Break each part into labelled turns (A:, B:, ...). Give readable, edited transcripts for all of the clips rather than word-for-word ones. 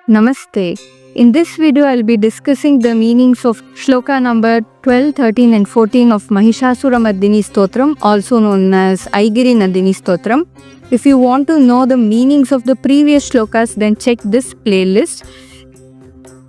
A: Namaste. In this video, I'll be discussing the meanings of shloka number 12, 13 and 14 of Mahishasura Mardini Stotram, also known as Aigiri Nandini Stotram. If you want to know the meanings of the previous shlokas, then check this playlist.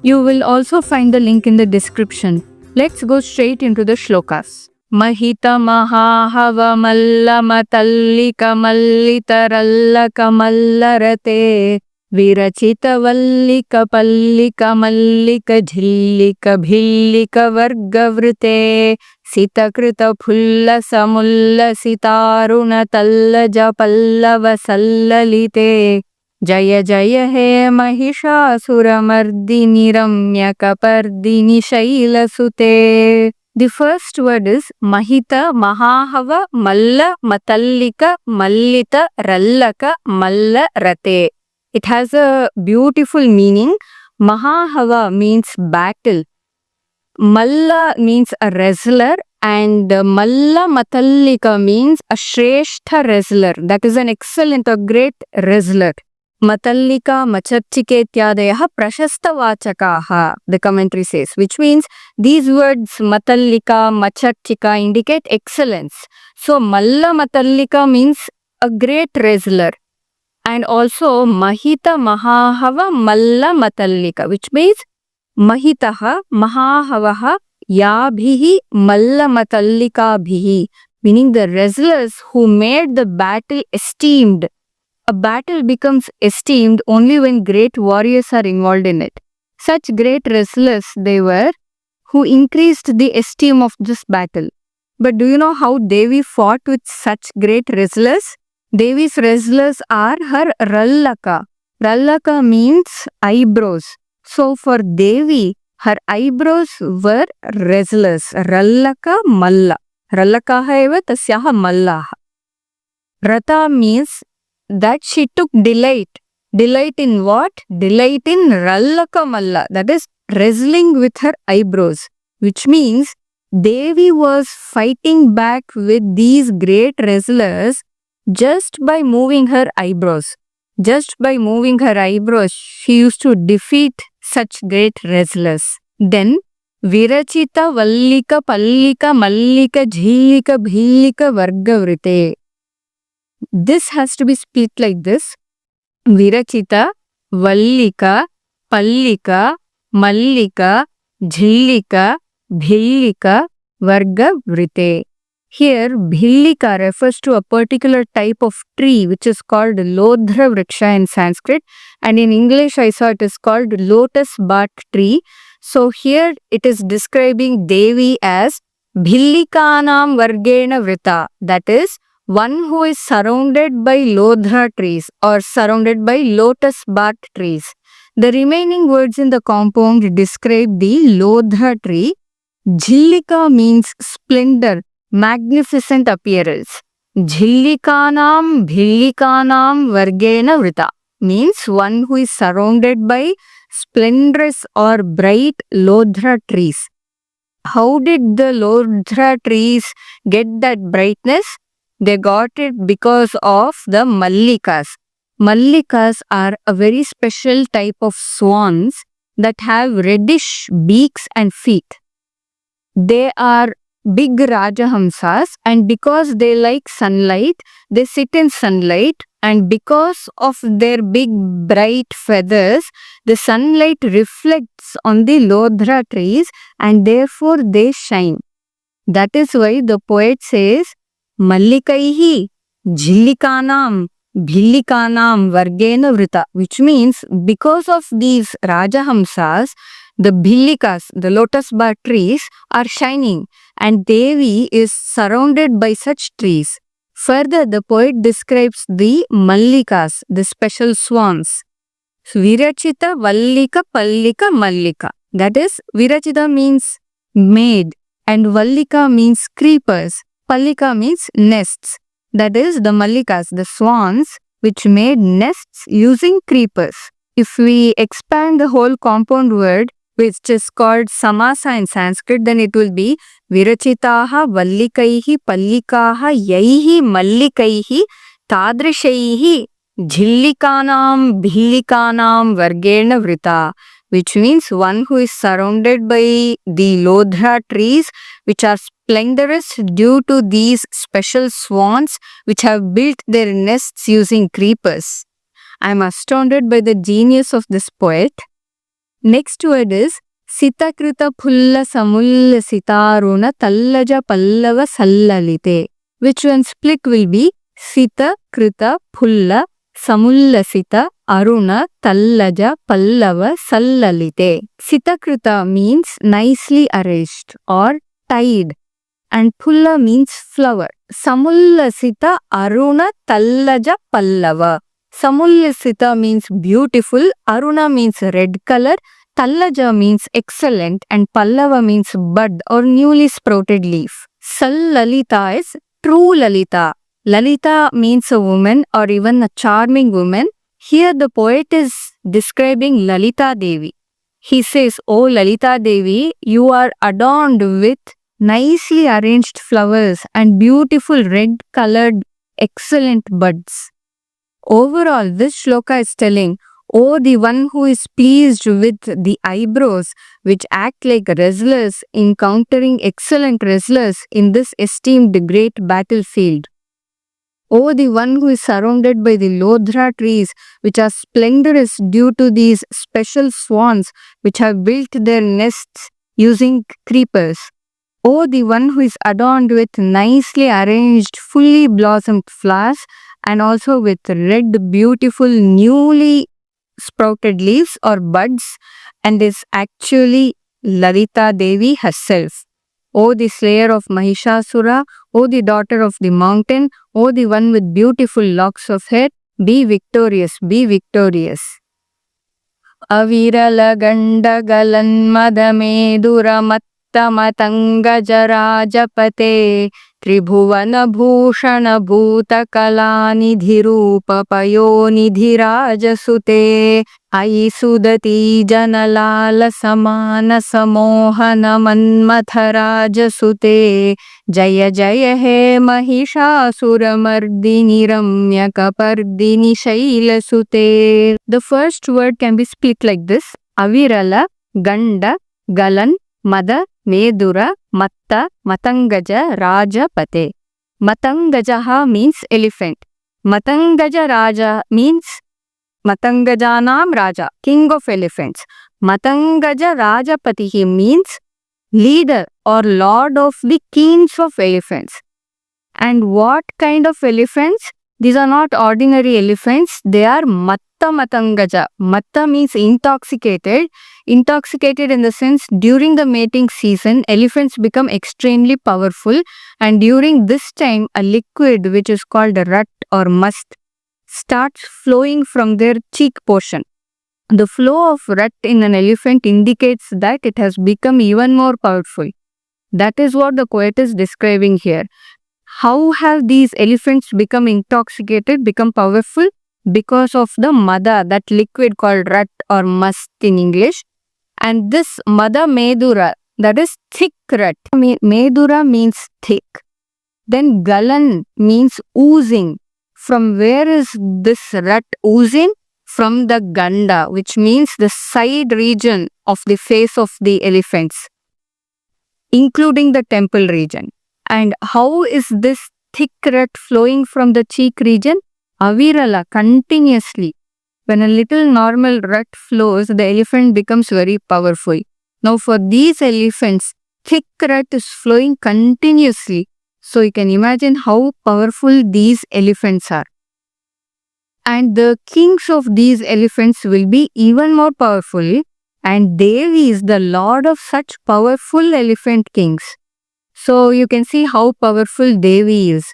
A: You will also find the link in the description. Let's go straight into the shlokas. Mahita Mahahava Malla Matallika Mallita Rallaka Mallarate Virachita Vallika Pallika Mallika Jhillika Bhillika Vargavrite Sitakrita Phulla Samulla Sitaruna Tallaja Pallava Sallalite Jaya Jaya He Mahishasura Mardini Ramyaka Pardini Shaila Sute. The first word is Mahita Mahahava Malla Matallika Mallita Rallaka Malla Rate. It has a beautiful meaning. Mahahava means battle. Malla means a wrestler, and Malla Matallika means a Shrestha wrestler. That is an excellent or great wrestler. Matallika Macharchiketyadayaha Prashastavachakaha, the commentary says, which means these words Matallika, Macharchika indicate excellence. So Malla Matallika means a great wrestler. And also Mahita Mahahava Malla Matallika, which means Mahitaha Mahahavaha Yabhihi Malla Matallika Bhihi, meaning the wrestlers who made the battle esteemed. A battle becomes esteemed only when great warriors are involved in it. Such great wrestlers they were who increased the esteem of this battle. But do you know how Devi fought with such great wrestlers? Devi's wrestlers are her Rallaka. Rallaka means eyebrows. So for Devi, her eyebrows were wrestlers. Rallaka Malla. Rallakaha eva tasyaha Mallaha. Rata means that she took delight. Delight in what? Delight in Rallaka Malla. That is wrestling with her eyebrows. Which means Devi was fighting back with these great wrestlers just by moving her eyebrows. Just by moving her eyebrows, she used to defeat such great wrestlers. Then, Virachita Vallika Pallika Mallika Jhillika Bhillika Vargavrite. This has to be split like this. Virachita Vallika Pallika Mallika Jhillika Bhillika Vargavrite. Here, Bhillika refers to a particular type of tree which is called Lodhra Vriksha in Sanskrit, and in English I saw it is called lotus bark tree. So here it is describing Devi as Bhillikanam Vargena Vrita, that is, one who is surrounded by Lodhra trees or surrounded by lotus bark trees. The remaining words in the compound describe the Lodhra tree. Jhillika means splendor, magnificent appearance. Jhillikanam Bhillikanam Vargena Vrita means one who is surrounded by splendorous or bright Lodhra trees. How did the Lodhra trees get that brightness? They got it because of the Mallikas. Mallikas are a very special type of swans that have reddish beaks and feet. They are big Rajahamsas, and because they like sunlight, they sit in sunlight, and because of their big bright feathers, the sunlight reflects on the Lodhra trees and therefore they shine. That is why the poet says, Mallikaihi Jhillikanam Bhillikanam Vargena Vrita, which means because of these Rajahamsas, the Bhillikas, the lotus bark trees, are shining, and Devi is surrounded by such trees. Further, the poet describes the Mallikas, the special swans. Virachita Vallika Pallika Mallika. That is, Virachita means made, and Vallika means creepers. Pallika means nests. That is, the Mallikas, the swans, which made nests using creepers. If we expand the whole compound word, which is called Samasa in Sanskrit, then it will be Virachitaha Vallikaihi Pallikaha Yaihi Mallikaihi Tadrishaihi Jhillikanam Bhillikanam Vargena Vrita, which means one who is surrounded by the Lodhra trees, which are splendorous due to these special swans which have built their nests using creepers. I am astounded by the genius of this poet. Next word is Sitakrita Pulla Samulla Sitaruna Tallaja Pallava Sallalite, which one split will be Sitakrita Pulla Samullasita Aruna Tallaja Pallava Sallalite. Sitakrita means nicely arranged or tied, and Pulla means flower. Samullasita Aruna Tallaja Pallava. Samullasita means beautiful, Aruna means red color, Tallaja means excellent, and Pallava means bud or newly sprouted leaf. Sallalita is true Lalita. Lalita means a woman or even a charming woman. Here the poet is describing Lalita Devi. He says, "O Lalita Devi, you are adorned with nicely arranged flowers and beautiful red colored excellent buds." Overall, this shloka is telling, "Oh, the one who is pleased with the eyebrows which act like wrestlers encountering excellent wrestlers in this esteemed great battlefield. Oh, the one who is surrounded by the Lodhra trees which are splendorous due to these special swans which have built their nests using creepers. Oh, the one who is adorned with nicely arranged fully blossomed flowers and also with red beautiful newly sprouted leaves or buds and is actually Lalita Devi herself. O the slayer of Mahishasura, O the daughter of the mountain, O the one with beautiful locks of hair, be victorious, be victorious." Avirala Gandagalan Madamedura Mattamatangajarajapate Tribhuvana Bhushana Bhuta Kalanidhirupa Payonidhirajasute Ai Sudati Janalala Samana Samohana Manmatharajasute Jaya Jaya He Mahishasuramardini Ramyakapardini Shailasute. The first word can be split like this: Avirala, Ganda, Galan, Mada, Medura, Matta, Matangaja, Rajapate. Matangajaha means elephant. Matangaja Raja means Matangajanam Raja, king of elephants. Matangaja Rajapatihi means leader or lord of the kings of elephants. And what kind of elephants? These are not ordinary elephants. They are Matta Matangaja. Matta means intoxicated. Intoxicated in the sense during the mating season, elephants become extremely powerful, and during this time, a liquid which is called rat or must starts flowing from their cheek portion. The flow of rat in an elephant indicates that it has become even more powerful. That is what the poet is describing here. How have these elephants become intoxicated, become powerful? Because of the mada, that liquid called rat or must in English. And this mada medura, that is thick rat. Medura means thick. Then galan means oozing. From where is this rat oozing? From the ganda, which means the side region of the face of the elephants, including the temple region. And how is this thick rat flowing from the cheek region? Avirala, continuously. When a little normal rat flows, the elephant becomes very powerful. Now for these elephants, thick rat is flowing continuously. So you can imagine how powerful these elephants are. And the kings of these elephants will be even more powerful. And Devi is the lord of such powerful elephant kings. So you can see how powerful Devi is.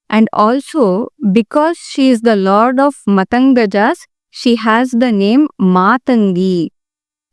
A: And also, because she is the lord of Matangajas, she has the name Matangi.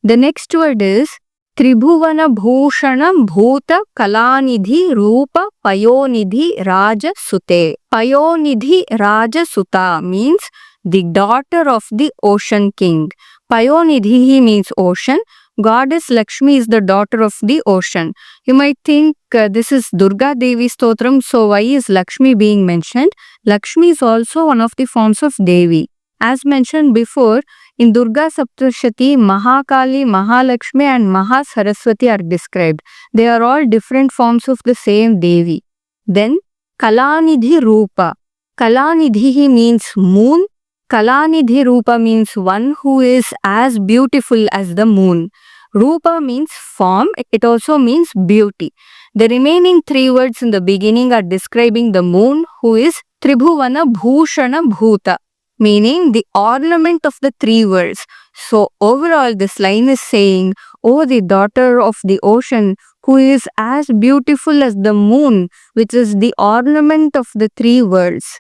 A: The next word is Tribhuvana Bhushanam Bhuta Kalanidhi Rupa Payonidhi Raja Sute. Payonidhi Raja Suta means the daughter of the ocean king. Payonidhi means ocean. Goddess Lakshmi is the daughter of the ocean. You might think this is Durga Devi Stotram, so why is Lakshmi being mentioned? Lakshmi is also one of the forms of Devi. As mentioned before, in Durga Saptashati, Mahakali, Mahalakshmi and Mahasaraswati are described. They are all different forms of the same Devi. Then Kalanidhi Rupa. Kalanidhi means moon. Kalanidhi Rupa means one who is as beautiful as the moon. Rupa means form. It also means beauty. The remaining three words in the beginning are describing the moon, who is Tribhuvana Bhushana Bhuta, meaning the ornament of the three worlds. So overall this line is saying, "O the daughter of the ocean, who is as beautiful as the moon, which is the ornament of the three worlds."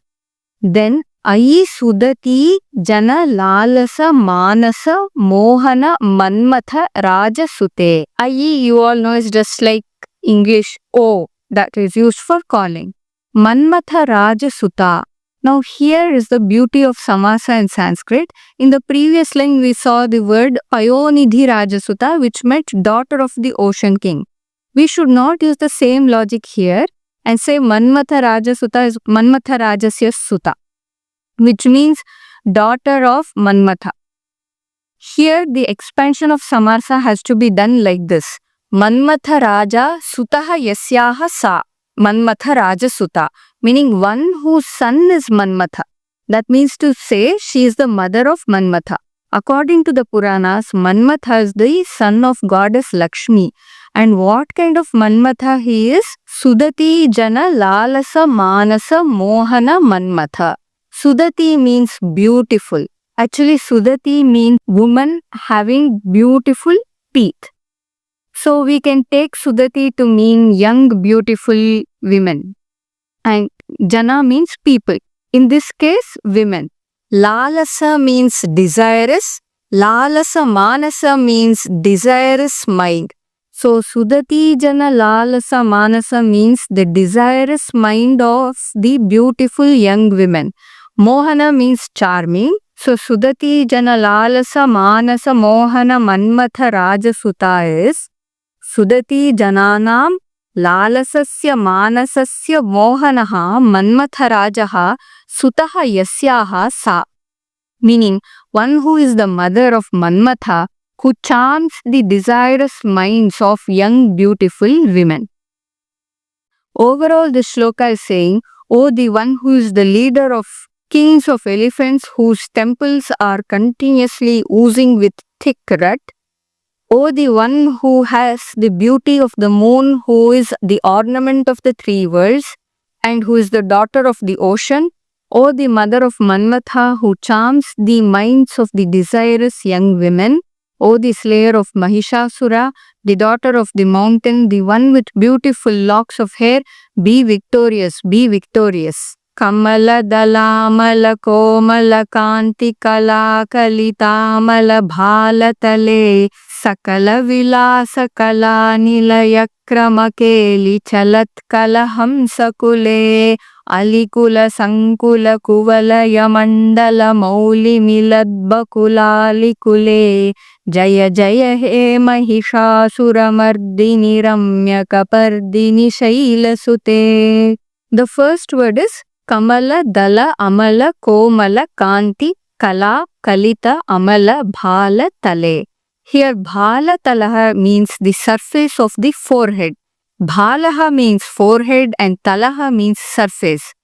A: Then Ayi Sudati Jana Lalasa Manasa Mohana Manmatha Raja Sute. Ayi, you all know, is just like English O, that is used for calling. Manmatha Raja Suta. Now here is the beauty of samasa in Sanskrit. In the previous line we saw the word Payonidhi Rajasuta, which meant daughter of the ocean king. We should not use the same logic here and say Manmatha Rajasuta is Manmatha Rajasya Suta, which means daughter of Manmatha. Here the expansion of samarsa has to be done like this. Manmatha Raja Sutaha Yasyaha Sa. Manmatha Raja Suta, meaning one whose son is Manmatha. That means to say she is the mother of Manmatha. According to the Puranas, Manmatha is the son of goddess Lakshmi. And what kind of Manmatha he is? Sudati Jana Lalasa Manasa Mohana Manmatha. Sudati means beautiful. Actually, Sudati means woman having beautiful teeth. So we can take Sudati to mean young, beautiful women. And Jana means people. In this case, women. Lalasa means desirous. Lalasa Manasa means desirous mind. So Sudati Jana Lalasa Manasa means the desirous mind of the beautiful young women. Mohana means charming. So Sudati Jana Lalasa Manasa Mohana Manmatha Rajasuta is Sudati Jananam Lalasasya Manasasya Mohanaha Manmatha Rajaha Sutaha Yasyaha Sa. Meaning, one who is the mother of Manmatha, who charms the desirous minds of young beautiful women. Overall, this shloka is saying, "O the one who is the leader of kings of elephants whose temples are continuously oozing with thick rat, O the one who has the beauty of the moon, who is the ornament of the three worlds, and who is the daughter of the ocean, O the mother of Manmatha, who charms the minds of the desirous young women, O the slayer of Mahishasura, the daughter of the mountain, the one with beautiful locks of hair, be victorious, be victorious." Kamala Dalamala Komala Kanti Kala Kalitamala Bhalatale Sakala Vilasa Kala Nilaya Kramakeli Chalat Kala Hamsakule Alikula Sankula Kuvala Yamandala Mauli Miladbakula Likule Jaya Jaya He Mahishasura Mardini Ramya Kapardini Shaila Sute. The first word is Kamala Dala Amala Komala Kanti Kala Kalita Amala Bhala Tale. Here Bhala Talaha means the surface of the forehead. Bhalaha means forehead and Talaha means surface.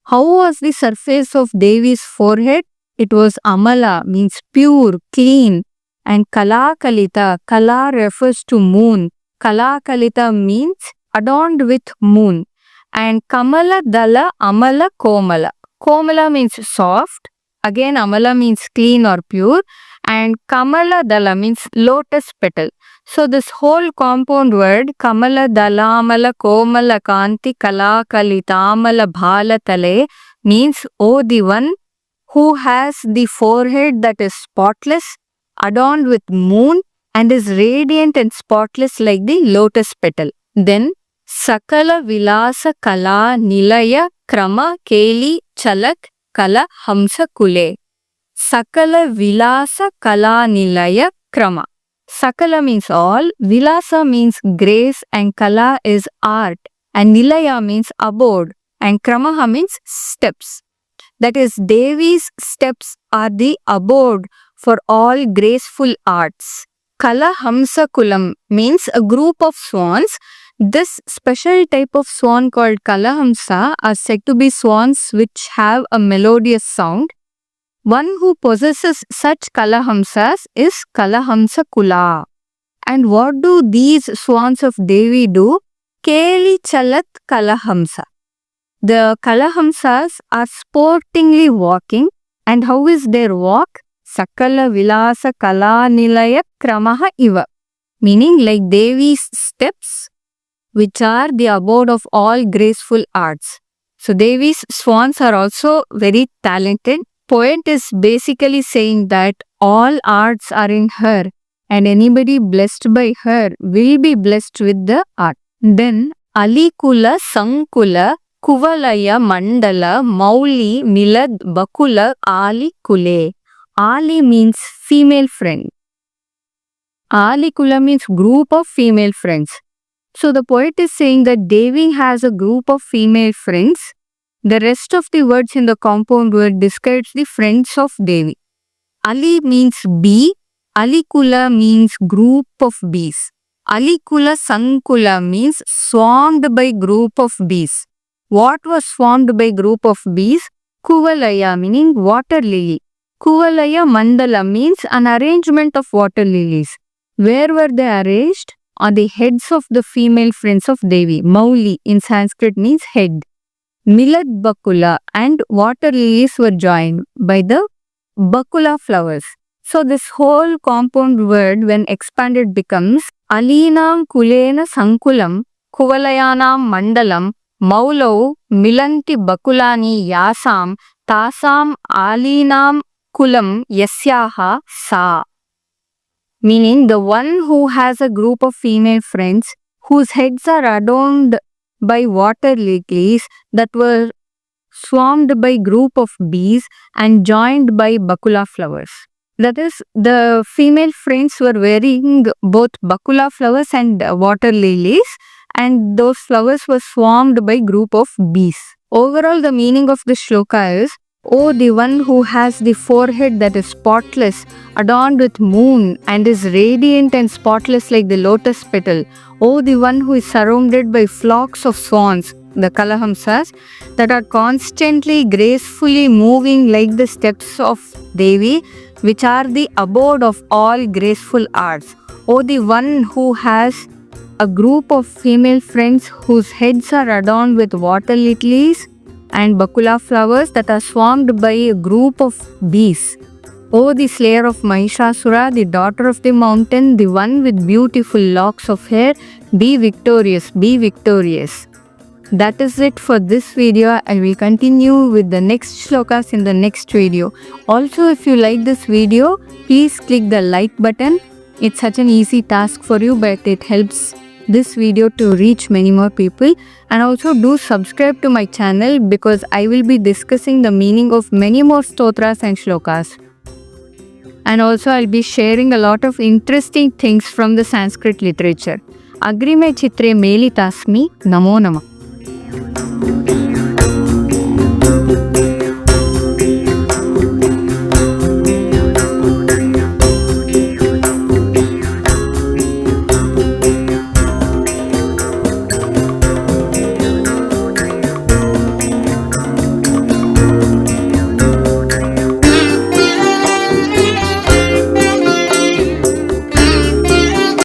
A: How was the surface of Devi's forehead? It was Amala, means pure, clean. And Kala Kalita, Kala refers to moon. Kala Kalita means adorned with moon. And Kamala Dala Amala Komala. Komala means soft. Again Amala means clean or pure. And Kamala Dala means lotus petal. So this whole compound word Kamala Dala Amala Komala Kanti Kala Kalitamala Bhala Tale means, O the one who has the forehead that is spotless, adorned with moon, and is radiant and spotless like the lotus petal. Then Sakala Vilasa Kala Nilaya Krama Keli Chalat Kala Hamsa Kule. Sakala Vilasa Kala Nilaya Krama. Sakala means all, Vilasa means grace, and Kala is art, and Nilaya means abode, and Kramaha means steps. That is, Devi's steps are the abode for all graceful arts. Kalahamsa Kulam means a group of swans. This special type of swan called Kalahamsa are said to be swans which have a melodious sound. One who possesses such Kalahamsas is Kalahamsa Kula. And what do these swans of Devi do? Keli Chalat Kalahamsa. The Kalahamsas are sportingly walking. And how is their walk? Sakala Vilasa Kala Nilaya Kramaha Iva. Meaning like Devi's steps, which are the abode of all graceful arts. So Devi's swans are also very talented. Poet is basically saying that all arts are in her and anybody blessed by her will be blessed with the art. Then Alikula, Sankula, Kuvalaya, Mandala, Mauli, Milad, Bakula, Ali Kule. Ali means female friend. Ali Kula means group of female friends. So the poet is saying that Devi has a group of female friends. The rest of the words in the compound word describes the friends of Devi. Ali means bee. Alikula means group of bees. Alikula Sankula means swarmed by group of bees. What was swarmed by group of bees? Kuvalaya meaning water lily. Kuvalaya Mandala means an arrangement of water lilies. Where were they arranged? On the heads of the female friends of Devi. Mauli in Sanskrit means head. Milad Bakula and water lilies were joined by the Bakula flowers. So this whole compound word when expanded becomes Alinam Kulena Sankulam Kuvalayanam Mandalam Maulau Milanti Bakulani Yasam Tasam Alinam Kulam Yasyaha Sa. Meaning the one who has a group of female friends whose heads are adorned by water lilies that were swarmed by group of bees and joined by Bakula flowers. That is, the female friends were wearing both Bakula flowers and water lilies, and those flowers were swarmed by group of bees. Overall, the meaning of the shloka is, O the one who has the forehead that is spotless, adorned with moon and is radiant and spotless like the lotus petal. O the one who is surrounded by flocks of swans, the Kalahamsas, that are constantly gracefully moving like the steps of Devi, which are the abode of all graceful arts. O the one who has a group of female friends whose heads are adorned with water lilies and Bakula flowers that are swarmed by a group of bees. O the slayer of Mahishasura, the daughter of the mountain, the one with beautiful locks of hair, be victorious, be victorious. That is it for this video. I will continue with the next shlokas in the next video. Also, if you like this video, please click the like button. It's such an easy task for you, but it helps this video to reach many more people. And also do subscribe to my channel because I will be discussing the meaning of many more stotras and shlokas. And also I'll be sharing a lot of interesting things from the Sanskrit literature. Agrime Chitre Melitasmi Namo Namah.